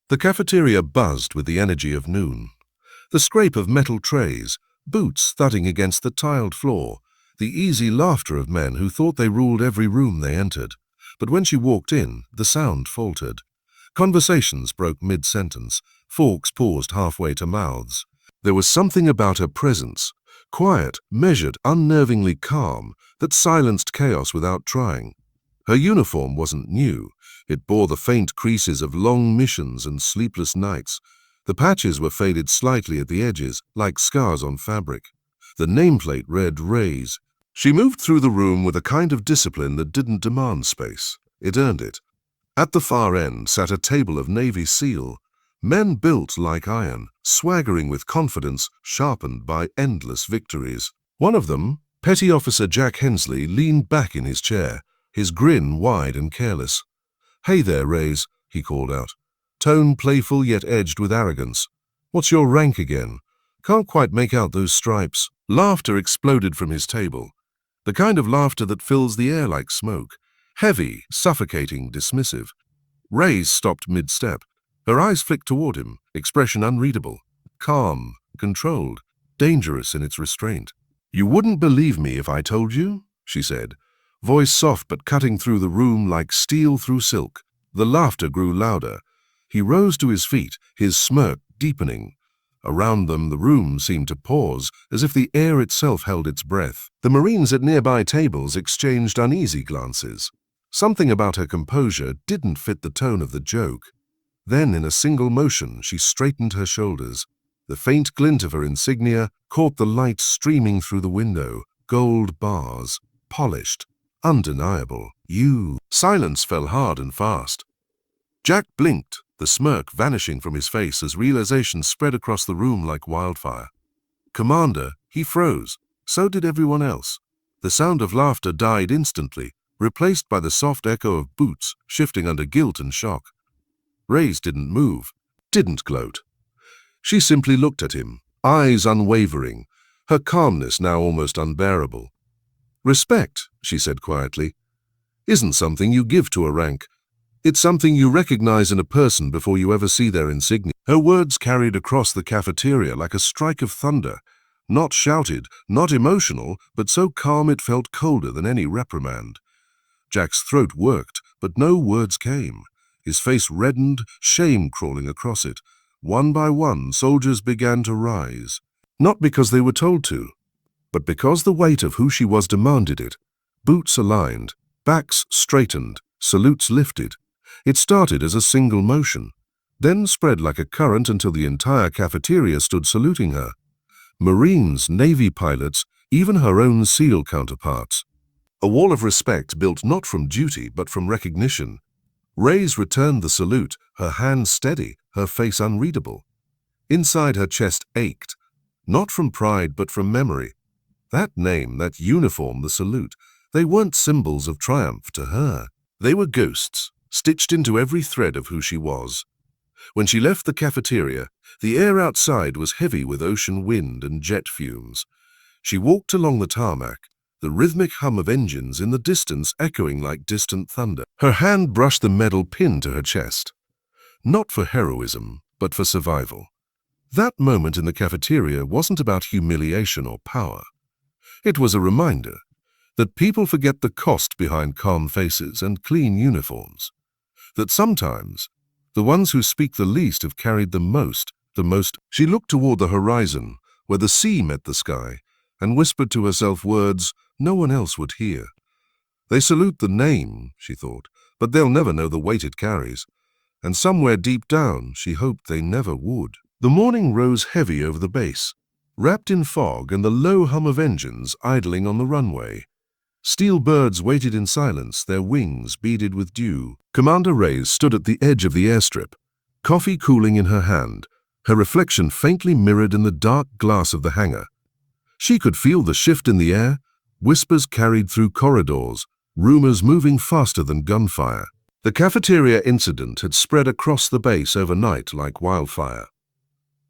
The cafeteria buzzed with the energy of noon. The scrape of metal trays, boots thudding against the tiled floor, the easy laughter of men who thought they ruled every room they entered. But when she walked in, the sound faltered. Conversations broke mid-sentence. Forks paused halfway to mouths. There was something about her presence, quiet, measured, unnervingly calm, that silenced chaos without trying. Her uniform wasn't new. It bore the faint creases of long missions and sleepless nights. The patches were faded slightly at the edges, like scars on fabric. The nameplate read Rays. She moved through the room with a kind of discipline that didn't demand space. It earned it. At the far end sat a table of Navy SEAL, men built like iron, swaggering with confidence sharpened by endless victories. One of them, Petty Officer Jack Hensley, leaned back in his chair, his grin wide and careless. "Hey there, Rays," he called out, tone playful yet edged with arrogance. "What's your rank again? Can't quite make out those stripes." Laughter exploded from his table, the kind of laughter that fills the air like smoke, heavy, suffocating, dismissive. Rays stopped mid-step. Her eyes flicked toward him, expression unreadable, calm, controlled, dangerous in its restraint. "You wouldn't believe me if I told you," she said, voice soft but cutting through the room like steel through silk. The laughter grew louder. He rose to his feet, his smirk deepening. Around them, the room seemed to pause, as if the air itself held its breath. The Marines at nearby tables exchanged uneasy glances. Something about her composure didn't fit the tone of the joke. Then, in a single motion, she straightened her shoulders. The faint glint of her insignia caught the light streaming through the window, gold bars, polished, undeniable. "You." Silence fell hard and fast. Jack blinked, the smirk vanishing from his face as realization spread across the room like wildfire. "Commander," he froze. So did everyone else. The sound of laughter died instantly, replaced by the soft echo of boots shifting under guilt and shock. Rays didn't move, didn't gloat. She simply looked at him, eyes unwavering, her calmness now almost unbearable. "Respect," she said quietly, "isn't something you give to a rank. It's something you recognize in a person before you ever see their insignia." Her words carried across the cafeteria like a strike of thunder, not shouted, not emotional, but so calm it felt colder than any reprimand. Jack's throat worked, but no words came. His face reddened, shame crawling across it. One by one, soldiers began to rise, not because they were told to, but because the weight of who she was demanded it. Boots aligned, backs straightened, salutes lifted. It started as a single motion, then spread like a current until the entire cafeteria stood saluting her. Marines, Navy pilots, even her own SEAL counterparts. A wall of respect built not from duty but from recognition. Rays returned the salute, her hands steady, her face unreadable. Inside her chest ached, not from pride but from memory. That name, that uniform, the salute, they weren't symbols of triumph to her. They were ghosts, stitched into every thread of who she was. When she left the cafeteria, the air outside was heavy with ocean wind and jet fumes. She walked along the tarmac, the rhythmic hum of engines in the distance echoing like distant thunder. Her hand brushed the metal pin to her chest. Not for heroism, but for survival. That moment in the cafeteria wasn't about humiliation or power. It was a reminder that people forget the cost behind calm faces and clean uniforms. That sometimes, the ones who speak the least have carried the most. She looked toward the horizon, where the sea met the sky, and whispered to herself words no one else would hear. "They salute the name," she thought, "but they'll never know the weight it carries." And somewhere deep down, she hoped they never would. The morning rose heavy over the base, wrapped in fog and the low hum of engines idling on the runway. Steel birds waited in silence, their wings beaded with dew. Commander Rays stood at the edge of the airstrip, coffee cooling in her hand, her reflection faintly mirrored in the dark glass of the hangar. She could feel the shift in the air, whispers carried through corridors, rumors moving faster than gunfire. The cafeteria incident had spread across the base overnight like wildfire.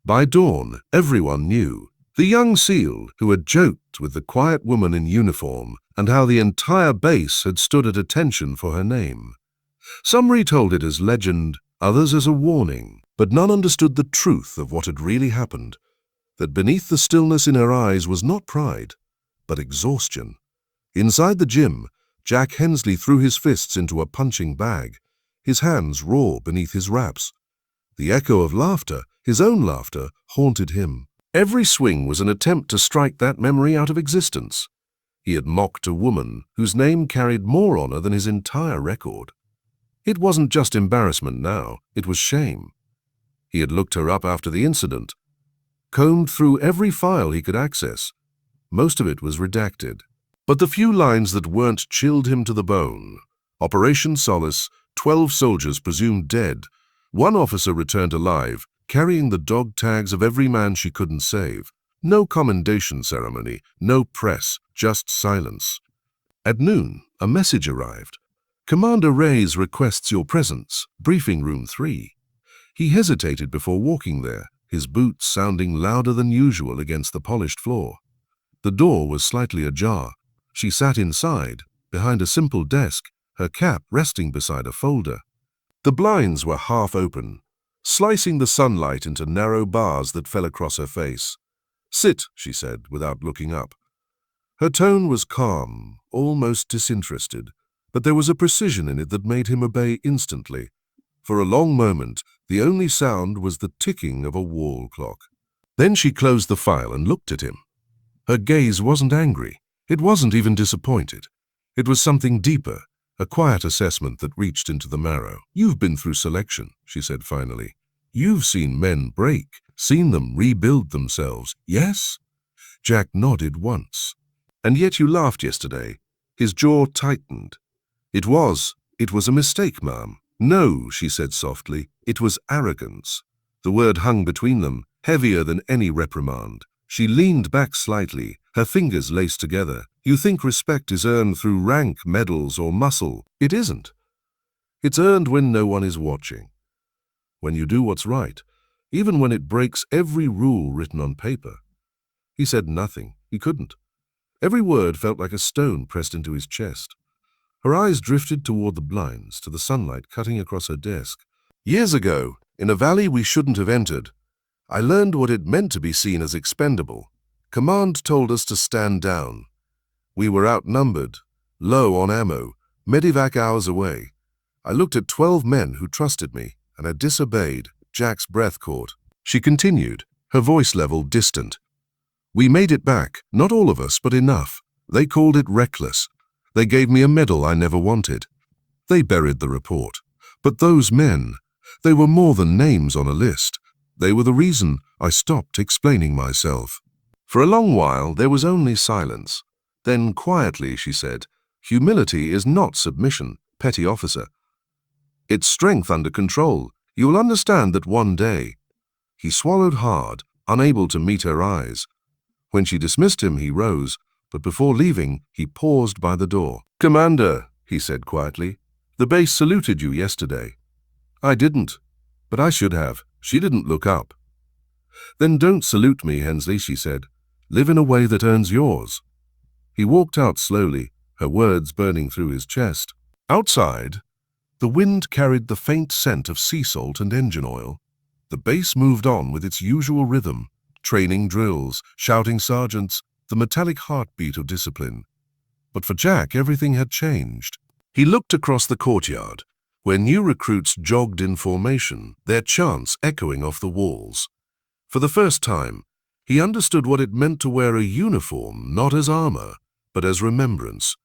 By dawn, everyone knew. The young SEAL who had joked with the quiet woman in uniform, and how the entire base had stood at attention for her name. Some retold it as legend, others as a warning. But none understood the truth of what had really happened, that beneath the stillness in her eyes was not pride, but exhaustion. Inside the gym, Jack Hensley threw his fists into a punching bag, his hands raw beneath his wraps. The echo of laughter, his own laughter, haunted him. Every swing was an attempt to strike that memory out of existence. He had mocked a woman whose name carried more honor than his entire record. It wasn't just embarrassment now, it was shame. He had looked her up after the incident, combed through every file he could access. Most of it was redacted. But the few lines that weren't chilled him to the bone. Operation Solace, 12 soldiers presumed dead. One officer returned alive, carrying the dog tags of every man she couldn't save. No commendation ceremony, no press, just silence. At noon, a message arrived. Commander Reyes requests your presence, briefing room 3. He hesitated before walking there, his boots sounding louder than usual against the polished floor. The door was slightly ajar. She sat inside, behind a simple desk, her cap resting beside a folder. The blinds were half open, slicing the sunlight into narrow bars that fell across her face. "Sit," she said, without looking up. Her tone was calm, almost disinterested, but there was a precision in it that made him obey instantly. For a long moment, the only sound was the ticking of a wall clock. Then she closed the file and looked at him. Her gaze wasn't angry. It wasn't even disappointed. It was something deeper, a quiet assessment that reached into the marrow. "You've been through selection," she said finally. "You've seen men break, seen them rebuild themselves, yes?" Jack nodded once. "And yet you laughed yesterday." His jaw tightened. It was a mistake, ma'am." "No," she said softly, "it was arrogance." The word hung between them, heavier than any reprimand. She leaned back slightly, her fingers laced together. "You think respect is earned through rank, medals, or muscle. It isn't. It's earned when no one is watching. When you do what's right, even when it breaks every rule written on paper." He said nothing. He couldn't. Every word felt like a stone pressed into his chest. Her eyes drifted toward the blinds, to the sunlight cutting across her desk. "Years ago, in a valley we shouldn't have entered, I learned what it meant to be seen as expendable. Command told us to stand down. We were outnumbered, low on ammo, medevac hours away. I looked at 12 men who trusted me, and I disobeyed." Jack's breath caught. She continued, her voice level distant. "We made it back, not all of us, but enough. They called it reckless. They gave me a medal I never wanted. They buried the report. But those men, they were more than names on a list. They were the reason I stopped explaining myself." For a long while, there was only silence. Then quietly she said, "Humility is not submission, petty officer. It's strength under control. You will understand that one day." He swallowed hard, unable to meet her eyes. When she dismissed him, he rose, but before leaving, he paused by the door. "Commander," he said quietly, "the base saluted you yesterday." "I didn't, but I should have." She didn't look up. "Then don't salute me, Hensley," she said. "Live in a way that earns yours." He walked out slowly, her words burning through his chest. Outside, the wind carried the faint scent of sea salt and engine oil. The base moved on with its usual rhythm, training drills, shouting sergeants, the metallic heartbeat of discipline. But for Jack, everything had changed. He looked across the courtyard, where new recruits jogged in formation, their chants echoing off the walls. For the first time, he understood what it meant to wear a uniform not as armor, but as remembrance.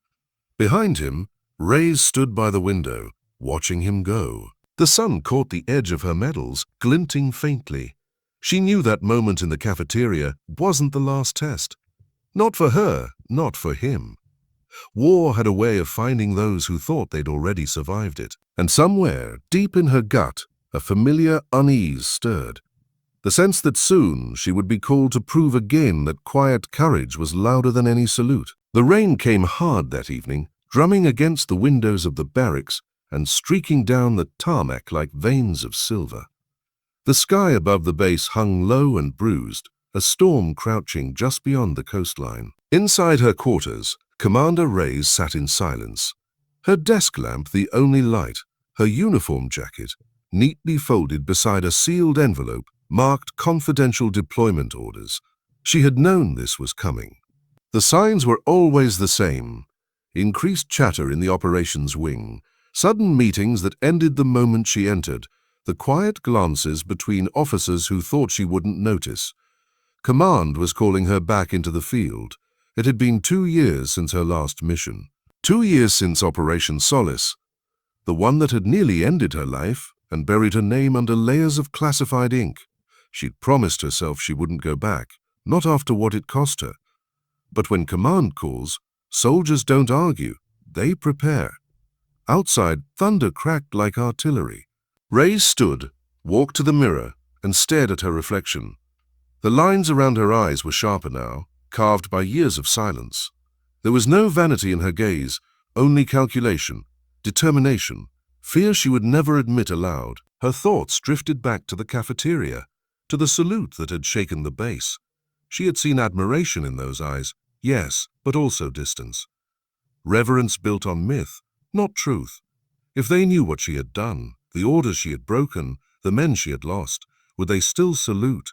Behind him, Reyes stood by the window, watching him go. The sun caught the edge of her medals, glinting faintly. She knew that moment in the cafeteria wasn't the last test. Not for her, not for him. War had a way of finding those who thought they'd already survived it. And somewhere, deep in her gut, a familiar unease stirred. The sense that soon she would be called to prove again that quiet courage was louder than any salute. The rain came hard that evening, drumming against the windows of the barracks and streaking down the tarmac like veins of silver. The sky above the base hung low and bruised, a storm crouching just beyond the coastline. Inside her quarters, Commander Reyes sat in silence. Her desk lamp the only light, her uniform jacket, neatly folded beside a sealed envelope marked confidential deployment orders. She had known this was coming. The signs were always the same. Increased chatter in the operations wing, sudden meetings that ended the moment she entered, the quiet glances between officers who thought she wouldn't notice. Command was calling her back into the field. It had been 2 years since her last mission. 2 years since Operation Solace, the one that had nearly ended her life and buried her name under layers of classified ink. She'd promised herself she wouldn't go back, not after what it cost her. But when command calls, soldiers don't argue, they prepare. Outside, thunder cracked like artillery. Reyes stood, walked to the mirror, and stared at her reflection. The lines around her eyes were sharper now, carved by years of silence. There was no vanity in her gaze, only calculation, determination, fear she would never admit aloud. Her thoughts drifted back to the cafeteria, to the salute that had shaken the base. She had seen admiration in those eyes, yes, but also distance. Reverence built on myth, not truth. If they knew what she had done, the orders she had broken, the men she had lost, would they still salute?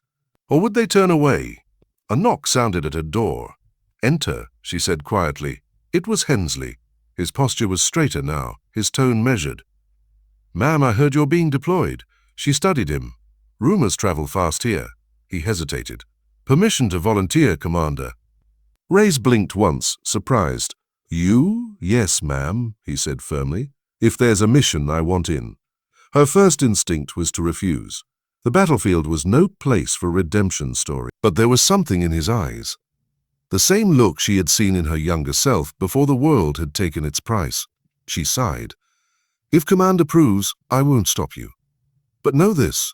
Or would they turn away? A knock sounded at her door. "Enter," she said quietly. It was Hensley. His posture was straighter now, his tone measured. "Ma'am, I heard you're being deployed." She studied him. "Rumors travel fast here." He hesitated. "Permission to volunteer, Commander." Reyes blinked once, surprised. "You?" "Yes, ma'am," he said firmly. "If there's a mission, I want in." Her first instinct was to refuse. The battlefield was no place for redemption story. But there was something in his eyes. The same look she had seen in her younger self before the world had taken its price. She sighed. "If Command approves, I won't stop you. But know this,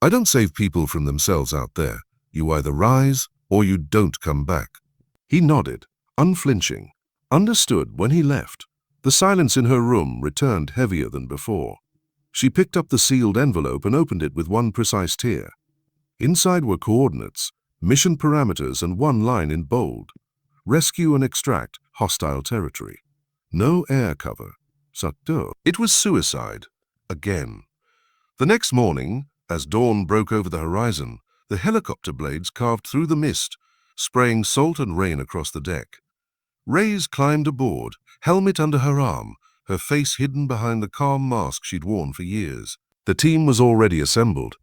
I don't save people from themselves out there. You either rise or you don't come back." He nodded, unflinching, understood when he left. The silence in her room returned heavier than before. She picked up the sealed envelope and opened it with one precise tear. Inside were coordinates, mission parameters, and one line in bold. Rescue and extract hostile territory. No air cover. Sector. It was suicide. Again. The next morning, as dawn broke over the horizon, the helicopter blades carved through the mist, spraying salt and rain across the deck. Reyes climbed aboard, helmet under her arm, her face hidden behind the calm mask she'd worn for years. The team was already assembled,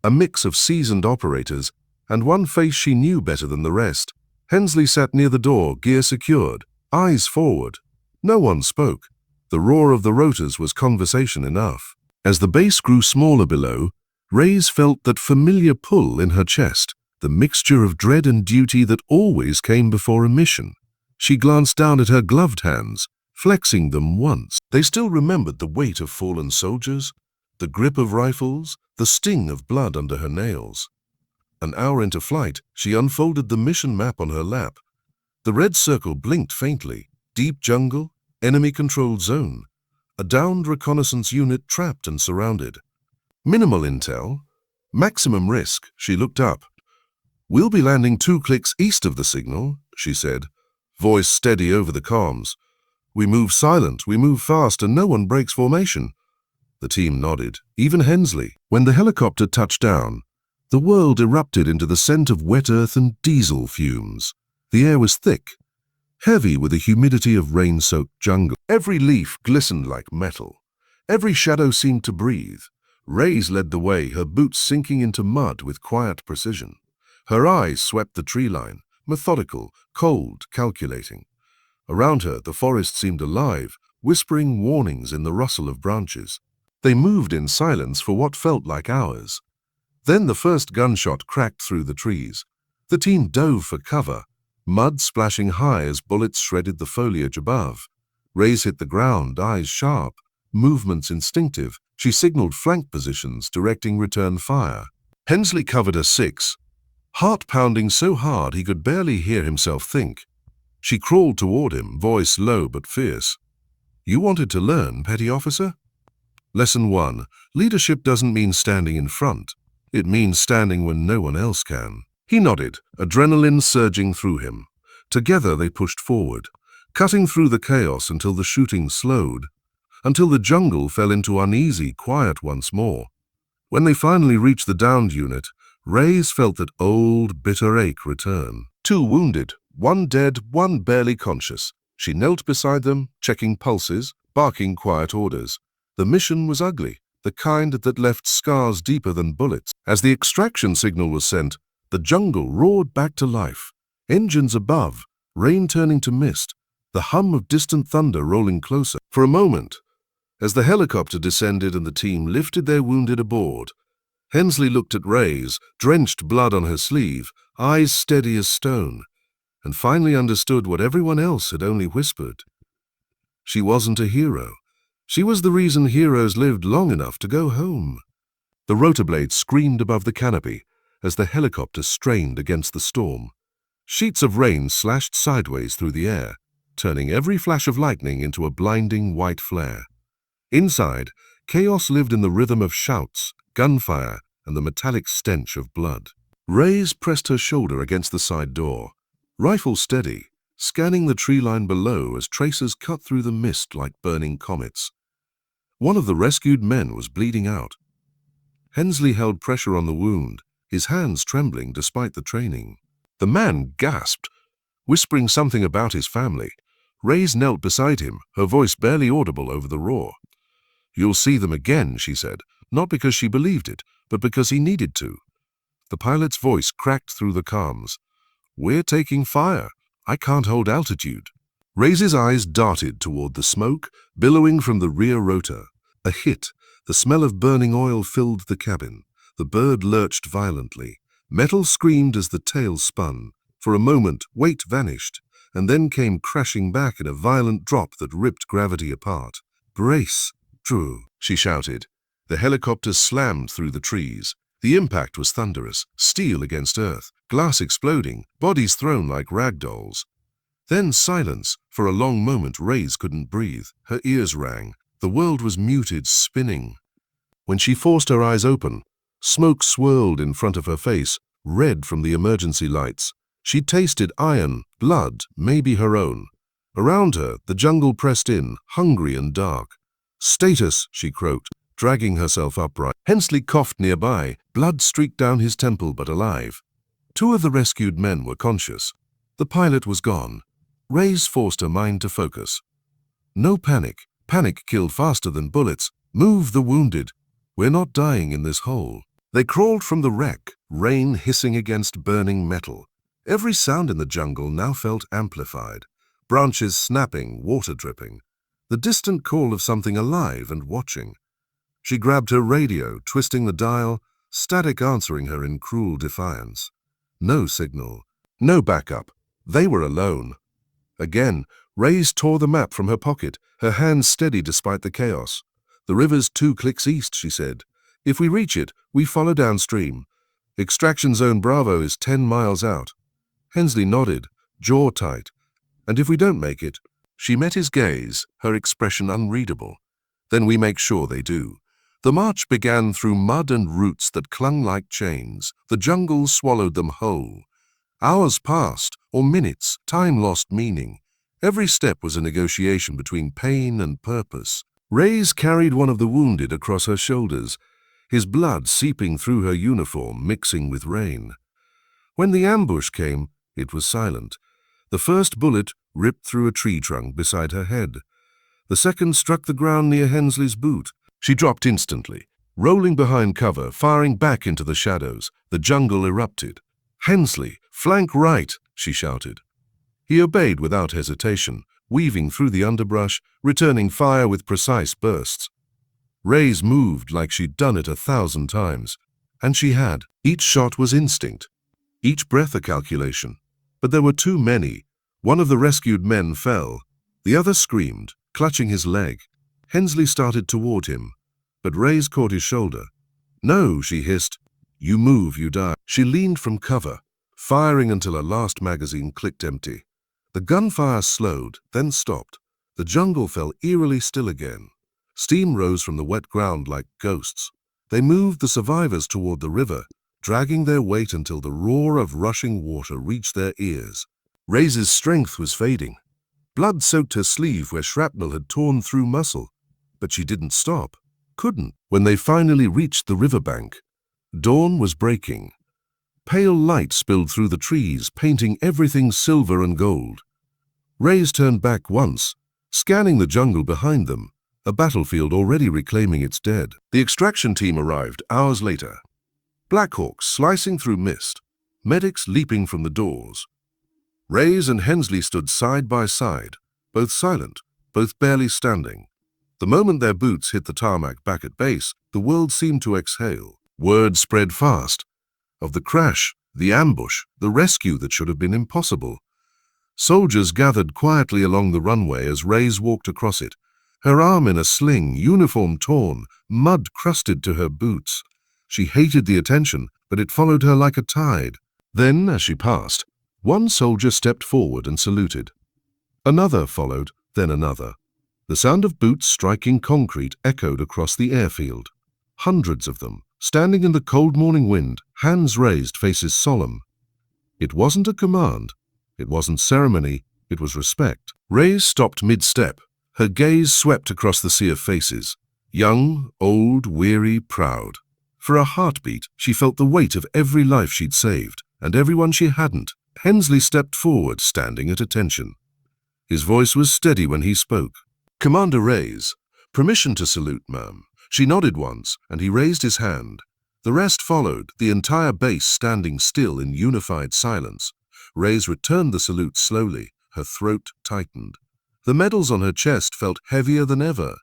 a mix of seasoned operators, and one face she knew better than the rest. Hensley sat near the door, gear secured, eyes forward. No one spoke. The roar of the rotors was conversation enough. As the base grew smaller below, Reyes felt that familiar pull in her chest, the mixture of dread and duty that always came before a mission. She glanced down at her gloved hands, flexing them once. They still remembered the weight of fallen soldiers, the grip of rifles, the sting of blood under her nails. An hour into flight, she unfolded the mission map on her lap. The red circle blinked faintly. Deep jungle, enemy-controlled zone. A downed reconnaissance unit trapped and surrounded. Minimal intel. Maximum risk. She looked up. "We'll be landing 2 clicks east of the signal," she said, voice steady over the comms. "We move silent, we move fast, and no one breaks formation." The team nodded, even Hensley. When the helicopter touched down, the world erupted into the scent of wet earth and diesel fumes. The air was thick, heavy with the humidity of rain-soaked jungle. Every leaf glistened like metal. Every shadow seemed to breathe. Reyes led the way, her boots sinking into mud with quiet precision. Her eyes swept the tree line, methodical, cold, calculating. Around her, the forest seemed alive, whispering warnings in the rustle of branches. They moved in silence for what felt like hours. Then the first gunshot cracked through the trees. The team dove for cover, mud splashing high as bullets shredded the foliage above. Reyes hit the ground, eyes sharp, movements instinctive. She signaled flank positions, directing return fire. Hensley covered her 6, heart pounding so hard he could barely hear himself think. She crawled toward him, voice low but fierce. "You wanted to learn, petty officer?" Lesson 1. Leadership doesn't mean standing in front. It means standing when no one else can. He nodded, adrenaline surging through him. Together they pushed forward, cutting through the chaos until the shooting slowed. until the jungle fell into uneasy quiet once more. When they finally reached the downed unit, Reyes felt that old, bitter ache return. 2 wounded, 1 dead, 1 barely conscious. She knelt beside them, checking pulses, barking quiet orders. The mission was ugly, the kind that left scars deeper than bullets. As the extraction signal was sent, the jungle roared back to life. Engines above, rain turning to mist, the hum of distant thunder rolling closer. For a moment, as the helicopter descended and the team lifted their wounded aboard, Hensley looked at Reyes, drenched blood on her sleeve, eyes steady as stone, and finally understood what everyone else had only whispered. She wasn't a hero. She was the reason heroes lived long enough to go home. The rotor blades screamed above the canopy as the helicopter strained against the storm. Sheets of rain slashed sideways through the air, turning every flash of lightning into a blinding white flare. Inside, chaos lived in the rhythm of shouts, gunfire, and the metallic stench of blood. Reyes pressed her shoulder against the side door, rifle steady, scanning the tree line below as tracers cut through the mist like burning comets. One of the rescued men was bleeding out. Hensley held pressure on the wound, his hands trembling despite the training. The man gasped, whispering something about his family. Reyes knelt beside him, her voice barely audible over the roar. "You'll see them again," she said, not because she believed it, but because he needed to. The pilot's voice cracked through the calms. "We're taking fire. I can't hold altitude." Reyes's eyes darted toward the smoke, billowing from the rear rotor. A hit, the smell of burning oil filled the cabin. The bird lurched violently. Metal screamed as the tail spun. For a moment, weight vanished, and then came crashing back in a violent drop that ripped gravity apart. "Brace, Drew," she shouted. The helicopter slammed through the trees. The impact was thunderous, steel against earth, glass exploding, bodies thrown like rag dolls. Then silence. For a long moment, Reyes couldn't breathe. Her ears rang. The world was muted, spinning. When she forced her eyes open, smoke swirled in front of her face, red from the emergency lights. She tasted iron, blood, maybe her own. Around her, the jungle pressed in, hungry and dark. "Status," she croaked, dragging herself upright. Hensley coughed nearby, blood streaked down his temple but alive. 2 of the rescued men were conscious. The pilot was gone. Reyes forced her mind to focus. "No panic. Panic killed faster than bullets. Move the wounded. We're not dying in this hole." They crawled from the wreck, rain hissing against burning metal. Every sound in the jungle now felt amplified. Branches snapping, water dripping. The distant call of something alive and watching. She grabbed her radio, twisting the dial, static answering her in cruel defiance. No signal. No backup. They were alone. Again, Reyes tore the map from her pocket, her hands steady despite the chaos. "The river's 2 clicks east," she said. "If we reach it, we follow downstream. Extraction Zone Bravo is 10 miles out." Hensley nodded, jaw tight. "And if we don't make it?" She met his gaze, her expression unreadable. "Then we make sure they do." The march began through mud and roots that clung like chains. The jungle swallowed them whole. Hours passed, or minutes, time lost meaning. Every step was a negotiation between pain and purpose. Reyes carried one of the wounded across her shoulders, his blood seeping through her uniform, mixing with rain. When the ambush came, it was silent. The first bullet ripped through a tree trunk beside her head. The second struck the ground near Hensley's boot. She dropped instantly, rolling behind cover, firing back into the shadows. The jungle erupted. "Hensley, flank right," she shouted. He obeyed without hesitation, weaving through the underbrush, returning fire with precise bursts. Reyes moved like she'd done it 1,000 times, and she had. Each shot was instinct, each breath a calculation. But there were too many. One of the rescued men fell. The other screamed, clutching his leg. Hensley started toward him, but Reyes caught his shoulder. "No," she hissed. "You move, you die." She leaned from cover, firing until her last magazine clicked empty. The gunfire slowed, then stopped. The jungle fell eerily still again. Steam rose from the wet ground like ghosts. They moved the survivors toward the river, dragging their weight until the roar of rushing water reached their ears. Reyes's strength was fading. Blood soaked her sleeve where shrapnel had torn through muscle. But she didn't stop. Couldn't. When they finally reached the riverbank, dawn was breaking. Pale light spilled through the trees, painting everything silver and gold. Rays turned back once, scanning the jungle behind them, a battlefield already reclaiming its dead. The extraction team arrived hours later. Blackhawks slicing through mist, medics leaping from the doors. Rays and Hensley stood side by side, both silent, both barely standing. The moment their boots hit the tarmac back at base, the world seemed to exhale. Word spread fast. Of the crash, the ambush, the rescue that should have been impossible. Soldiers gathered quietly along the runway as Rays walked across it, her arm in a sling, uniform torn, mud crusted to her boots. She hated the attention, but it followed her like a tide. Then, as she passed, one soldier stepped forward and saluted. Another followed, then another. The sound of boots striking concrete echoed across the airfield. Hundreds of them, standing in the cold morning wind, hands raised, faces solemn. It wasn't a command. It wasn't ceremony. It was respect. Rays stopped mid-step. Her gaze swept across the sea of faces. Young, old, weary, proud. For a heartbeat, she felt the weight of every life she'd saved, and everyone she hadn't. Hensley stepped forward, standing at attention. His voice was steady when he spoke. "Commander Rays, permission to salute, ma'am." She nodded once, and he raised his hand. The rest followed, the entire base standing still in unified silence. Rays returned the salute slowly, her throat tightened. The medals on her chest felt heavier than ever.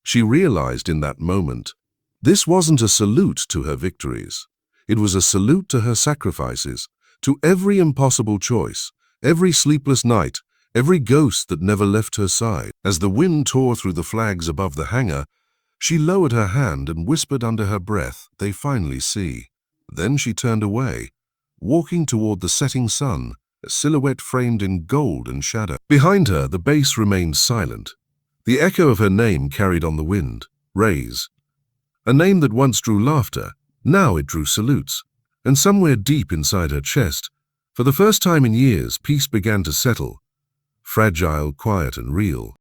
She realized in that moment, this wasn't a salute to her victories. It was a salute to her sacrifices, to every impossible choice, every sleepless night, every ghost that never left her side. As the wind tore through the flags above the hangar, she lowered her hand and whispered under her breath, "They finally see." Then she turned away, walking toward the setting sun, a silhouette framed in gold and shadow. Behind her, the base remained silent. The echo of her name carried on the wind, Rays. A name that once drew laughter, now it drew salutes. And somewhere deep inside her chest, for the first time in years, peace began to settle. Fragile, quiet, and real.